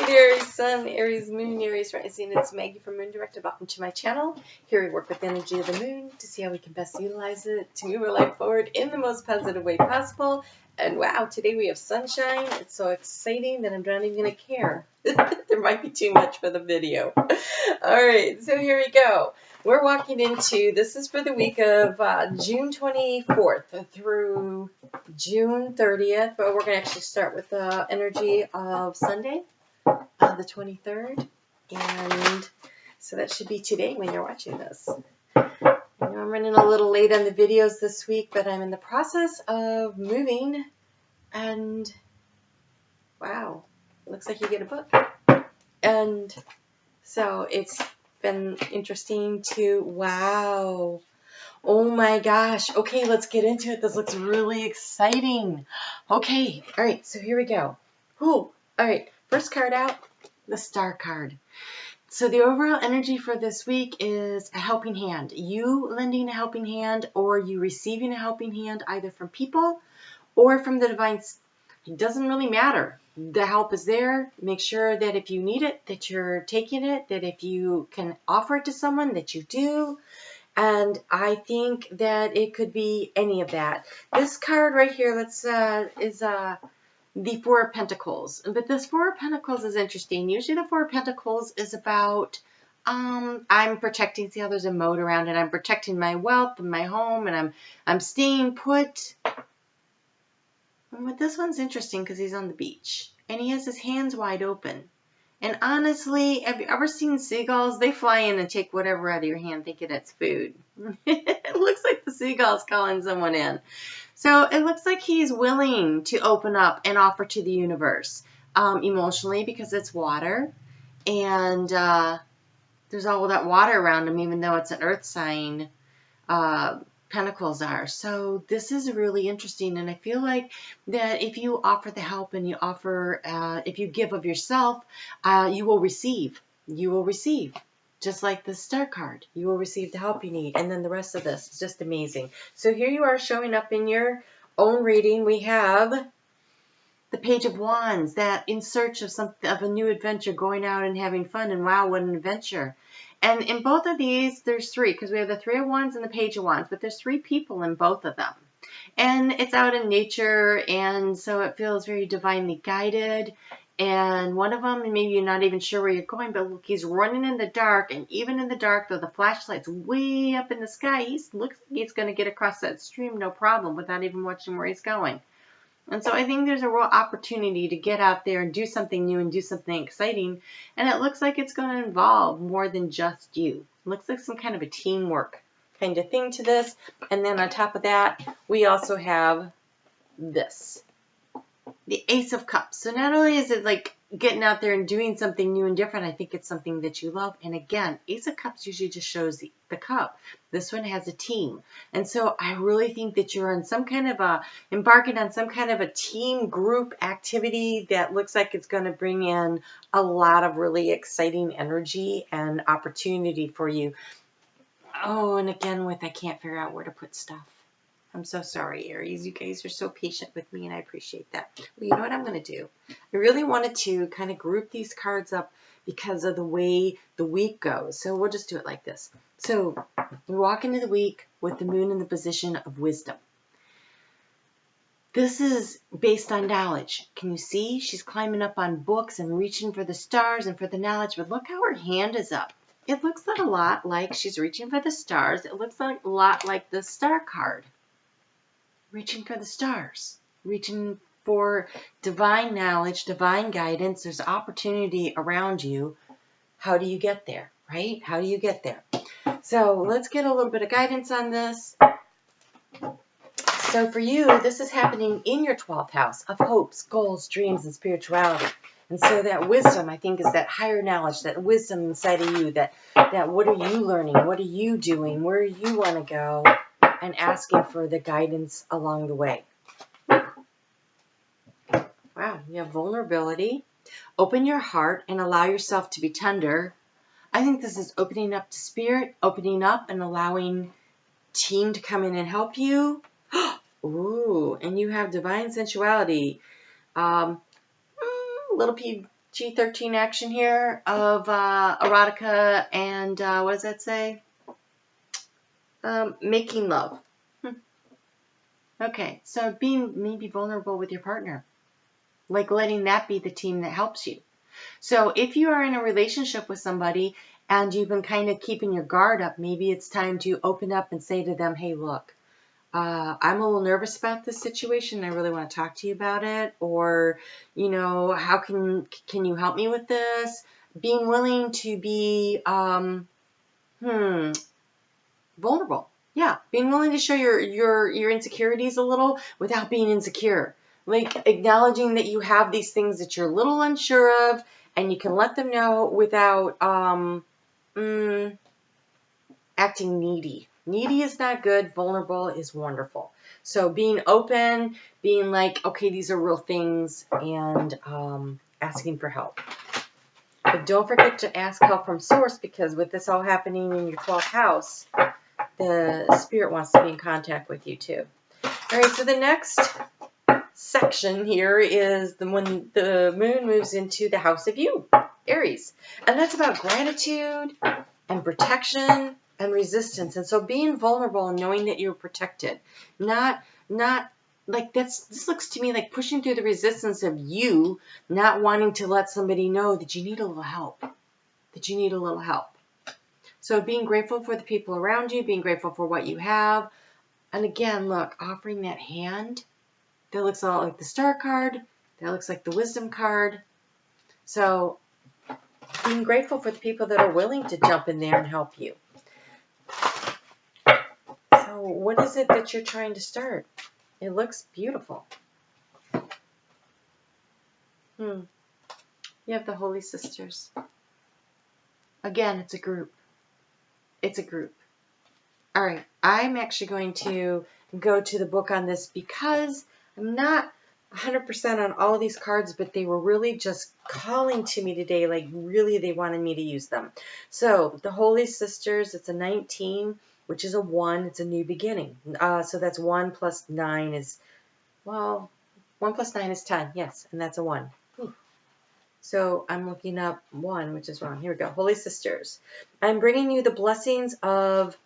Aries Sun, Aries Moon, Aries Rising. It's Maggie from Moon Directed. Welcome to my channel. Here we work with the energy of the moon to see how we can best utilize it to move our life forward in the most positive way possible. And wow, today we have sunshine. It's so exciting that I'm not even going to care. There might be too much for the video. All right, so here we go. We're walking into, this is for the week of June 24th through June 30th, but we're going to actually start with the energy of Sunday, the 23rd, and so that should be today when you're watching this. I know I'm running a little late on the videos this week, but I'm in the process of moving, and wow, it looks like you get a book. And so it's been interesting to, wow, oh my gosh, okay, let's get into it. This looks really exciting. Okay, all right, so here we go. Ooh, all right, first card out, the Star card. So the overall energy for this week is a helping hand. You lending a helping hand or you receiving a helping hand either from people or from the divine. It doesn't really matter. The help is there. Make sure that if you need it, that you're taking it, that if you can offer it to someone, that you do. And I think that it could be any of that. This card right here is the Four of Pentacles. But this Four of Pentacles is interesting. Usually the Four of Pentacles is about, I'm protecting, see how there's a moat around it. I'm protecting my wealth and my home, and I'm staying put. But this one's interesting because he's on the beach and he has his hands wide open. And honestly, have you ever seen seagulls? They fly in and take whatever out of your hand thinking it's food. It looks like the seagull's calling someone in. So it looks like he's willing to open up and offer to the universe emotionally because it's water. And there's all that water around him, even though it's an earth sign. Pentacles are. So this is really interesting, and I feel like that if you offer the help and you offer, if you give of yourself, you will receive. You will receive. Just like the Star card. You will receive the help you need. And then the rest of this is just amazing. So here you are showing up in your own reading. We have the Page of Wands, that in search of something, of a new adventure, going out and having fun, and wow, what an adventure. And in both of these, there's three, because we have the Three of Wands and the Page of Wands, but there's three people in both of them. And it's out in nature, and so it feels very divinely guided. And one of them, and maybe you're not even sure where you're going, but look, he's running in the dark, and even in the dark, though the flashlight's way up in the sky, he looks like he's going to get across that stream no problem without even watching where he's going. And so I think there's a real opportunity to get out there and do something new and do something exciting. And it looks like it's going to involve more than just you. It looks like some kind of a teamwork kind of thing to this. And then on top of that, we also have this, the Ace of Cups. So not only is it like getting out there and doing something new and different, I think it's something that you love. And again, Ace of Cups usually just shows the cup. This one has a team. And so I really think that you're on some kind of embarking on some kind of a team group activity that looks like it's going to bring in a lot of really exciting energy and opportunity for you. Oh, and again I can't figure out where to put stuff. I'm so sorry, Aries. You guys are so patient with me, and I appreciate that. Well, you know what I'm going to do? I really wanted to kind of group these cards up because of the way the week goes. So we'll just do it like this. So we walk into the week with the moon in the position of wisdom. This is based on knowledge. Can you see? She's climbing up on books and reaching for the stars and for the knowledge, but look how her hand is up. It looks a lot like she's reaching for the stars. It looks a lot like the Star card. Reaching for the stars, reaching for divine knowledge, divine guidance. There's opportunity around you. How do you get there, right? How do you get there? So let's get a little bit of guidance on this. So for you, this is happening in your 12th house of hopes, goals, dreams, and spirituality. And so that wisdom, I think, is that higher knowledge, that wisdom inside of you, that what are you learning? What are you doing? Where you want to go? And asking for the guidance along the way. Wow, you have vulnerability. Open your heart and allow yourself to be tender. I think this is opening up to spirit, opening up and allowing team to come in and help you. Ooh, and you have divine sensuality. Little G13 action here of erotica and what does that say? Making love. Okay, so being maybe vulnerable with your partner. Like letting that be the team that helps you. So if you are in a relationship with somebody and you've been kind of keeping your guard up, maybe it's time to open up and say to them, hey, look, I'm a little nervous about this situation. I really want to talk to you about it. Or, you know, how can you help me with this? Being willing to be vulnerable. Yeah, being willing to show your insecurities a little without being insecure. Like acknowledging that you have these things that you're a little unsure of, and you can let them know without acting needy. Needy is not good. Vulnerable is wonderful. So being open, being like, okay, these are real things, and asking for help. But don't forget to ask help from source, because with this all happening in your 12th house, the spirit wants to be in contact with you too. All right, so the next section here is when the moon moves into the house of you, Aries. And that's about gratitude and protection and resistance. And so being vulnerable and knowing that you're protected. Not like this looks to me like pushing through the resistance of you not wanting to let somebody know that you need a little help. That you need a little help. So being grateful for the people around you, being grateful for what you have. And again, look, offering that hand. That looks a lot like the Star card. That looks like the Wisdom card. So being grateful for the people that are willing to jump in there and help you. So what is it that you're trying to start? It looks beautiful. You have the Holy Sisters. Again, it's a group. It's a group. All right, I'm actually going to go to the book on this because I'm not 100% on all of these cards, but they were really just calling to me today, like really they wanted me to use them. So the Holy Sisters, it's a 19, which is a 1. It's a new beginning. So that's 1 plus 9 is, well, 1 plus 9 is 10, yes, and that's a 1. Whew. So I'm looking up 1, which is wrong. Here we go. Holy Sisters. I'm bringing you the blessings of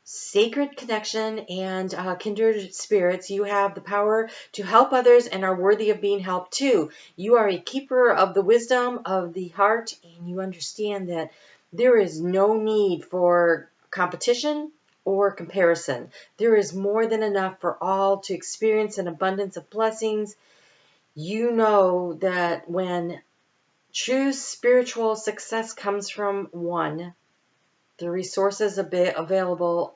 sacred connection and kindred spirits. You have the power to help others and are worthy of being helped too. You are a keeper of the wisdom of the heart, and you understand that there is no need for competition or comparison. There is more than enough for all to experience an abundance of blessings. You know that when true spiritual success comes from one, the resources available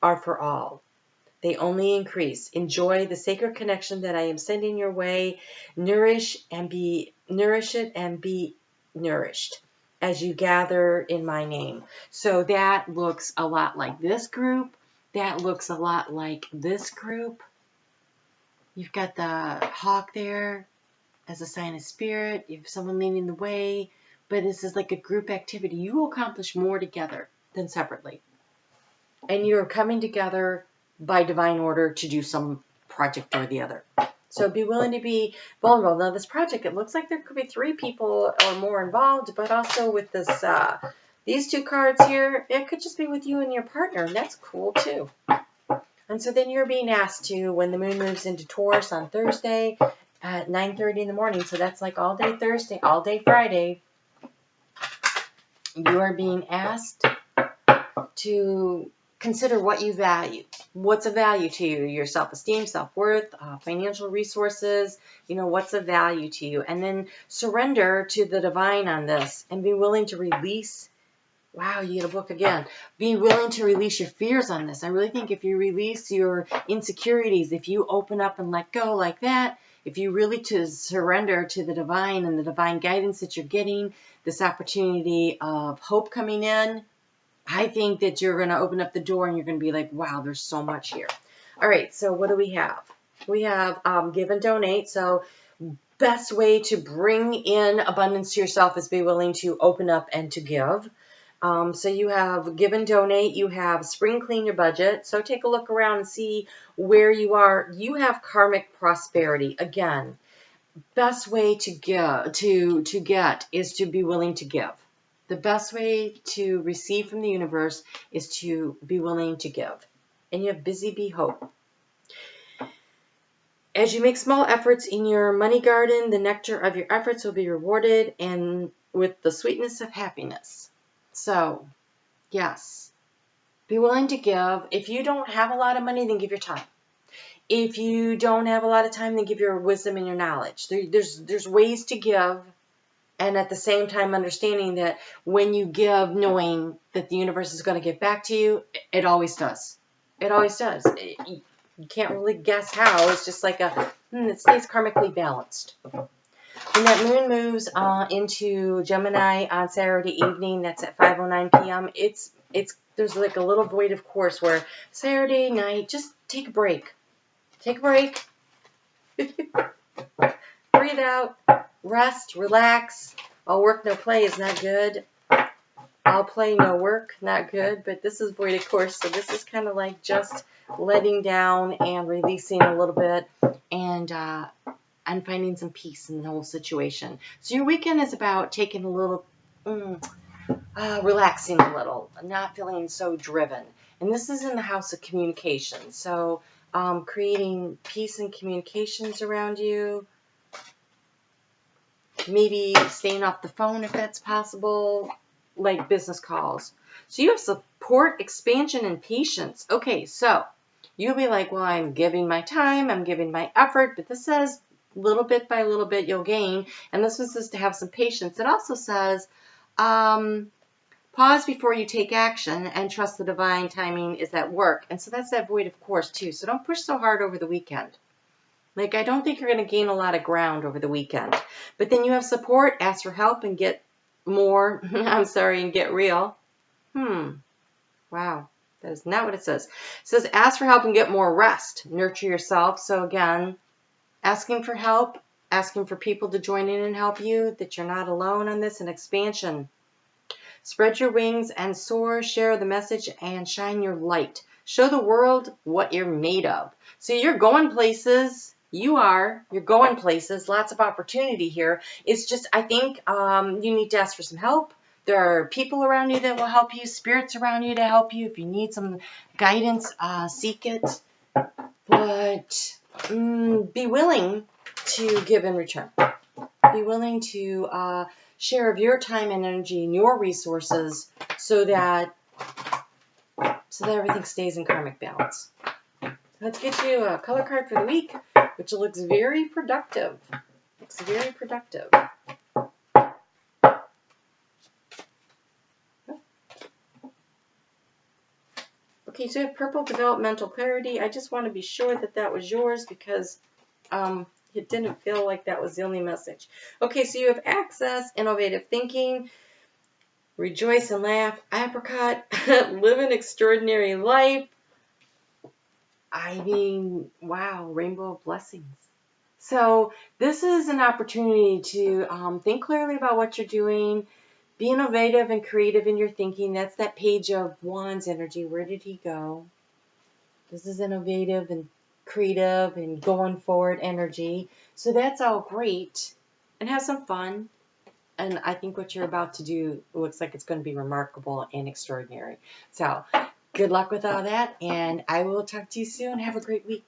are for all. They only increase. Enjoy the sacred connection that I am sending your way. Nourish it and be nourished as you gather in my name. So that looks a lot like this group. That looks a lot like this group. You've got the hawk there as a sign of spirit. You have someone leading the way. But this is like a group activity. You will accomplish more together than separately. And you're coming together by divine order to do some project or the other. So be willing to be vulnerable. Now this project, it looks like there could be 3 people or more involved, but also with this, these 2 cards here, it could just be with you and your partner, and that's cool too. And so then you're being asked to, when the moon moves into Taurus on Thursday at 9:30 in the morning, so that's like all day Thursday, all day Friday, you are being asked to consider what you value. What's a value to you? Your self-esteem, self-worth, financial resources. You know, what's a value to you? And then surrender to the divine on this and be willing to release. Wow, you get a book again. Be willing to release your fears on this. I really think if you release your insecurities, if you open up and let go like that, if you really to surrender to the divine and the divine guidance that you're getting, this opportunity of hope coming in, I think that you're going to open up the door and you're going to be like, wow, there's so much here. All right, so what do we have? We have give and donate. So best way to bring in abundance to yourself is be willing to open up and to give. So you have give and donate. You have spring clean your budget. So take a look around and see where you are. You have karmic prosperity. Again, best way to get is to be willing to give. The best way to receive from the universe is to be willing to give. And you have busy bee hope. As you make small efforts in your money garden, the nectar of your efforts will be rewarded and with the sweetness of happiness. So, yes, be willing to give. If you don't have a lot of money, then give your time. If you don't have a lot of time, then give your wisdom and your knowledge. There's ways to give, and at the same time understanding that when you give, knowing that the universe is going to give back to you, it always does. It always does. You can't really guess how. It's just like it stays karmically balanced. When that moon moves into Gemini on Saturday evening, that's at 5:09 p.m. There's like a little void of course where Saturday night, just take a break. Take a break. Breathe out. Rest. Relax. All work, no play is not good. All play, no work, not good. But this is void of course, so this is kind of like just letting down and releasing a little bit and finding some peace in the whole situation. So your weekend is about taking a little, relaxing a little, not feeling so driven. And this is in the house of communication. So creating peace and communications around you. Maybe staying off the phone if that's possible, like business calls. So you have support, expansion, and patience. Okay, so you'll be like, well, I'm giving my time, I'm giving my effort, but this says little bit by little bit you'll gain. And this one says to have some patience. It also says, pause before you take action and trust the divine timing is at work. And so that's that void of course too. So don't push so hard over the weekend. Like, I don't think you're going to gain a lot of ground over the weekend. But then you have support, ask for help, and get more, and get real. Wow, that is not what it says. It says ask for help and get more rest. Nurture yourself. So again, asking for help, asking for people to join in and help you, that you're not alone on this, and expansion. Spread your wings and soar, share the message, and shine your light. Show the world what you're made of. So you're going places. You're going places. Lots of opportunity here. It's just, I think you need to ask for some help. There are people around you that will help you, spirits around you to help you. If you need some guidance, seek it. But be willing to give in return. Be willing to share of your time and energy and your resources so that everything stays in karmic balance. Let's get you a color card for the week, which looks very productive. Looks very productive. Okay, so you have purple, developmental clarity. I just want to be sure that that was yours because it didn't feel like that was the only message. Okay, so you have access, innovative thinking, rejoice and laugh, apricot, live an extraordinary life. I mean, wow, rainbow of blessings. So this is an opportunity to think clearly about what you're doing, be innovative and creative in your thinking. That's that page of Wands energy. Where did he go? This is innovative and creative and going forward energy. So that's all great. And have some fun. And I think what you're about to do looks like it's going to be remarkable and extraordinary. So good luck with all that. And I will talk to you soon. Have a great week.